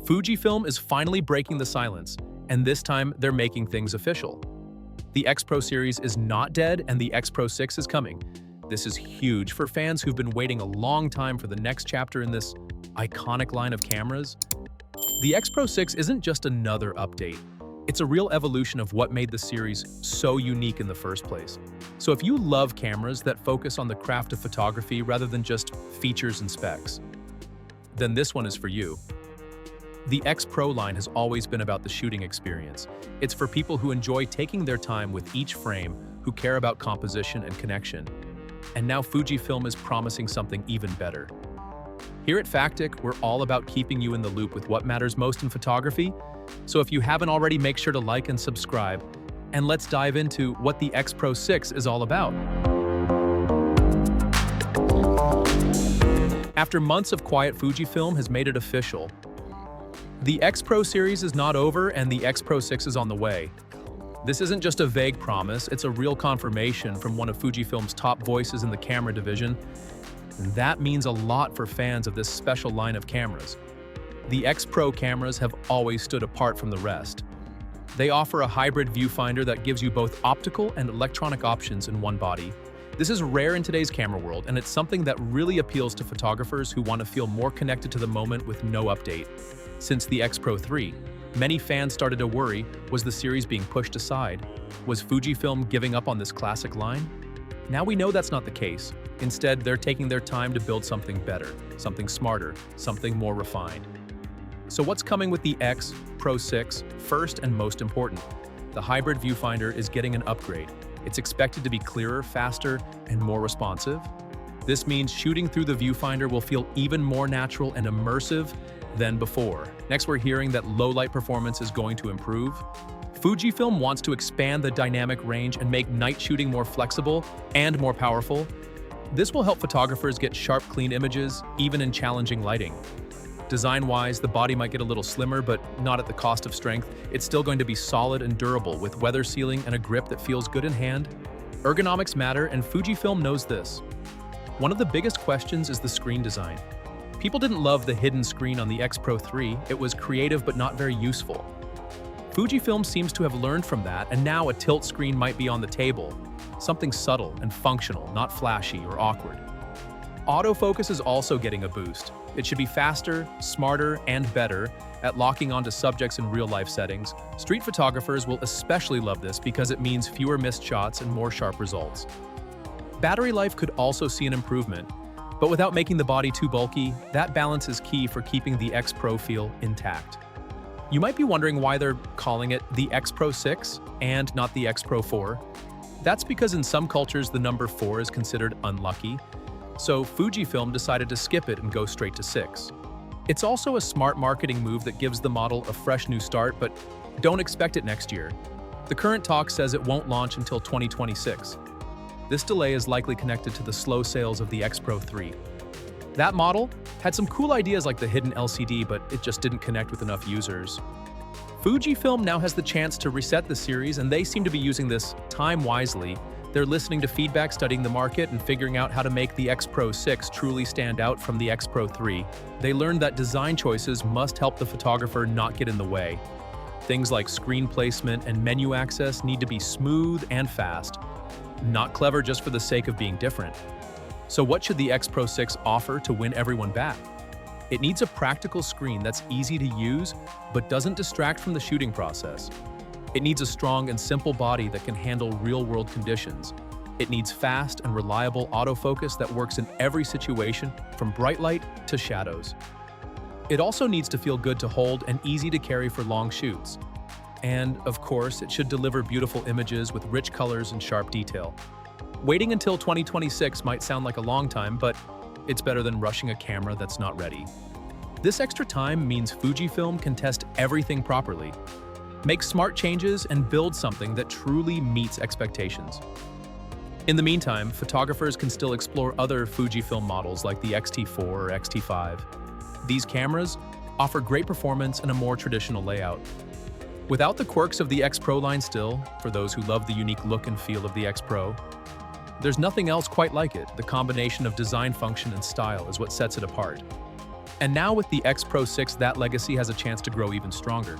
Fujifilm is finally breaking the silence, and this time they're making things official. The X-Pro series is not dead, and the X-Pro 6 is coming. This is huge for fans who've been waiting a long time for the next chapter in this iconic line of cameras. The X-Pro 6 isn't just another update. It's a real evolution of what made the series so unique in the first place. So if you love cameras that focus on the craft of photography rather than just features and specs, then this one is for you. The X-Pro line has always been about the shooting experience. It's for people who enjoy taking their time with each frame, who care about composition and connection. And now Fujifilm is promising something even better. Here at Factic, we're all about keeping you in the loop with what matters most in photography. So if you haven't already, make sure to like and subscribe. And let's dive into what the X-Pro 6 is all about. After months of quiet, Fujifilm has made it official. The X-Pro series is not over, and the X-Pro 6 is on the way. This isn't just a vague promise, it's a real confirmation from one of Fujifilm's top voices in the camera division. And that means a lot for fans of this special line of cameras. The X-Pro cameras have always stood apart from the rest. They offer a hybrid viewfinder that gives you both optical and electronic options in one body. This is rare in today's camera world, and it's something that really appeals to photographers who want to feel more connected to the moment with no update. Since the X-Pro 3, many fans started to worry, was the series being pushed aside? Was Fujifilm giving up on this classic line? Now we know that's not the case. Instead, they're taking their time to build something better, something smarter, something more refined. So what's coming with the X-Pro 6? First and most important, the hybrid viewfinder is getting an upgrade. It's expected to be clearer, faster, and more responsive. This means shooting through the viewfinder will feel even more natural and immersive than before. Next, we're hearing that low-light performance is going to improve. Fujifilm wants to expand the dynamic range and make night shooting more flexible and more powerful. This will help photographers get sharp, clean images, even in challenging lighting. Design-wise, the body might get a little slimmer, but not at the cost of strength. It's still going to be solid and durable, with weather sealing and a grip that feels good in hand. Ergonomics matter, and Fujifilm knows this. One of the biggest questions is the screen design. People didn't love the hidden screen on the X-Pro 3. It was creative but not very useful. Fujifilm seems to have learned from that, and now a tilt screen might be on the table. Something subtle and functional, not flashy or awkward. Autofocus is also getting a boost. It should be faster, smarter, and better at locking onto subjects in real-life settings. Street photographers will especially love this because it means fewer missed shots and more sharp results. Battery life could also see an improvement, but without making the body too bulky, that balance is key for keeping the X-Pro feel intact. You might be wondering why they're calling it the X-Pro 6 and not the X-Pro 4. That's because in some cultures the number 4 is considered unlucky, so Fujifilm decided to skip it and go straight to 6. It's also a smart marketing move that gives the model a fresh new start, but don't expect it next year. The current talk says it won't launch until 2026. This delay is likely connected to the slow sales of the X-Pro 3. That model had some cool ideas like the hidden LCD, but it just didn't connect with enough users. Fujifilm now has the chance to reset the series, and they seem to be using this time wisely. They're listening to feedback, studying the market, and figuring out how to make the X-Pro 6 truly stand out from the X-Pro 3. They learned that design choices must help the photographer not get in the way. Things like screen placement and menu access need to be smooth and fast, not clever just for the sake of being different. So what should the X-Pro 6 offer to win everyone back? It needs a practical screen that's easy to use, but doesn't distract from the shooting process. It needs a strong and simple body that can handle real-world conditions. It needs fast and reliable autofocus that works in every situation, from bright light to shadows. It also needs to feel good to hold and easy to carry for long shoots. And, of course, it should deliver beautiful images with rich colors and sharp detail. Waiting until 2026 might sound like a long time, but it's better than rushing a camera that's not ready. This extra time means Fujifilm can test everything properly, make smart changes, and build something that truly meets expectations. In the meantime, photographers can still explore other Fujifilm models like the X-T4 or X-T5. These cameras offer great performance and a more traditional layout. Without the quirks of the X-Pro line still, for those who love the unique look and feel of the X-Pro, there's nothing else quite like it. The combination of design function and style is what sets it apart. And now with the X Pro 6, that legacy has a chance to grow even stronger.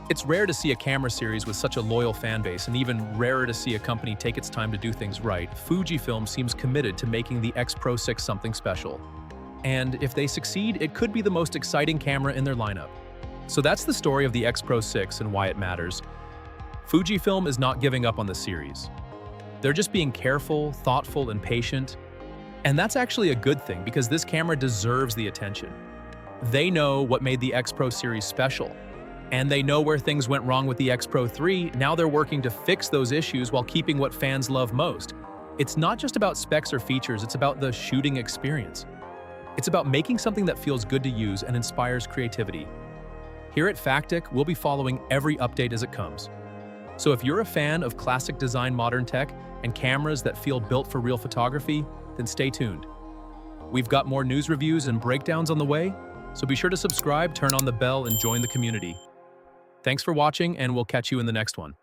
It's rare to see a camera series with such a loyal fan base, and even rarer to see a company take its time to do things right. Fujifilm seems committed to making the X Pro 6 something special. And if they succeed, it could be the most exciting camera in their lineup. So that's the story of the X Pro 6 and why it matters. Fujifilm is not giving up on the series. They're just being careful, thoughtful, and patient. And that's actually a good thing because this camera deserves the attention. They know what made the X Pro series special, and they know where things went wrong with the X Pro 3. Now they're working to fix those issues while keeping what fans love most. It's not just about specs or features, it's about the shooting experience. It's about making something that feels good to use and inspires creativity. Here at Factic, we'll be following every update as it comes. So if you're a fan of classic design modern tech and cameras that feel built for real photography, then stay tuned. We've got more news reviews and breakdowns on the way, so be sure to subscribe, turn on the bell, and join the community. Thanks for watching, and we'll catch you in the next one.